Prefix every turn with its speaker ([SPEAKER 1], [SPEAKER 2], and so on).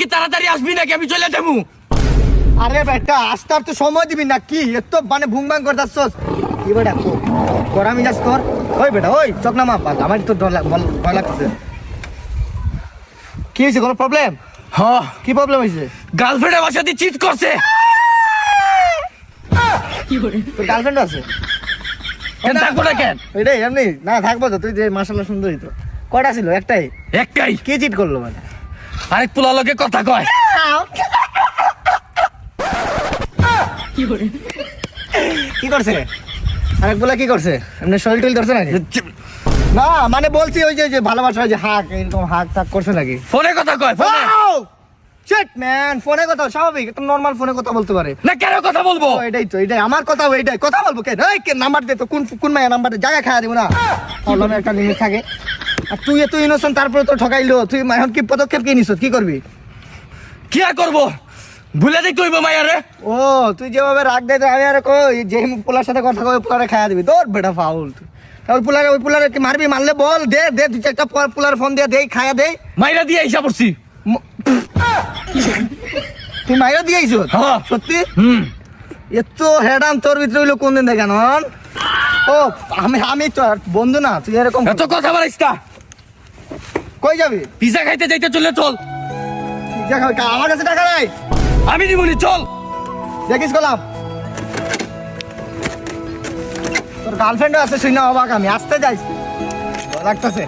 [SPEAKER 1] কি তাড়াতাড়ি আসবি নাকি আমি চলে যাবো?
[SPEAKER 2] আরে বেটা আসতে আর তো সময় দিবি না কি এত মানে ভুং ভাং করতাছস কি বেটা কর আমি যাস কর ওই বেটা ওই চক না মা আমার তো ভয় লাগতেছে কি হয়েছে কোনো প্রবলেম
[SPEAKER 1] হ্যাঁ
[SPEAKER 2] কি প্রবলেম হয়েছে
[SPEAKER 1] গার্লফ্রেন্ডের বাসাতে চিট করছে।
[SPEAKER 2] তোর গার্লফ্রেন্ড আছে
[SPEAKER 1] কেন থাকবো না কেন?
[SPEAKER 2] এটাই এমনি না থাকবো তো তুই যে মাশাআল্লাহ সুন্দরী তো কয়টা ছিল একটাই
[SPEAKER 1] একটাই।
[SPEAKER 2] কি চিট করলো মানে
[SPEAKER 1] আরেক পোলা লোকে কথা কয়।
[SPEAKER 2] কি করছে আরেক বলে কি করছে এমনি শরীর টইল ধরছে নাকি না মানে বলছি ওই যে ভালোবাসা ওই যে হাক এরকম হাক টাক করছে নাকি
[SPEAKER 1] ফোনে কথা কয় ফোনে।
[SPEAKER 2] শিট ম্যান ফোনে কথা স্বাভাবিক একটা নরমাল ফোনে কথা বলতে পারে
[SPEAKER 1] না কেন কথা বলবো?
[SPEAKER 2] এটাই তো এটাই আমার কথা এইটাই কথা বলবো কেন এই কে নাম্বার দে তো কোন মায়া নাম্বার দে জায়গা খাওয়া দিব না বললাম একটা লিমিট থাকে আর তুই এত ইনোসেন্ট তারপরে তো ঠকাইলো তুই এখন কি পদক্ষেপ কি নিছ কি করবি
[SPEAKER 1] কি আর করবো ভুলে দেখতে হইব মায়ারে।
[SPEAKER 2] ও তুই যেভাবে রাগ দে আমি আর কই যে পোলার সাথে কথা কই পোলারে খাওয়া দিবি তোর বেটা ফাউল ওই পোলারে কি মারবি মারলে বল দে দে দুই চারটা পোলার ফোন দিয়ে দেই খায়া দেই
[SPEAKER 1] মাইরা দিয়ে হিসাব করছি।
[SPEAKER 2] তুই মাইরা দিয়েছিস
[SPEAKER 1] হ্যাঁ
[SPEAKER 2] সত্যি
[SPEAKER 1] হুম
[SPEAKER 2] এত হেডাম তোর ভিতরে হইলো কোন দিন দেখেন ও আমি তো আর বন্ধু না তুই এরকম
[SPEAKER 1] এত কথা বলিস না।
[SPEAKER 2] কই যাবি
[SPEAKER 1] পিজা খাইতে যাইতে চলে চল।
[SPEAKER 2] আমার কাছে টাকা নাই
[SPEAKER 1] আমি দিবনি চল।
[SPEAKER 2] দেখিস গোলাম তোর গার্লফ্রেন্ড আছে শুই না অবাক আমি আসতে যাইছি লাগতেছে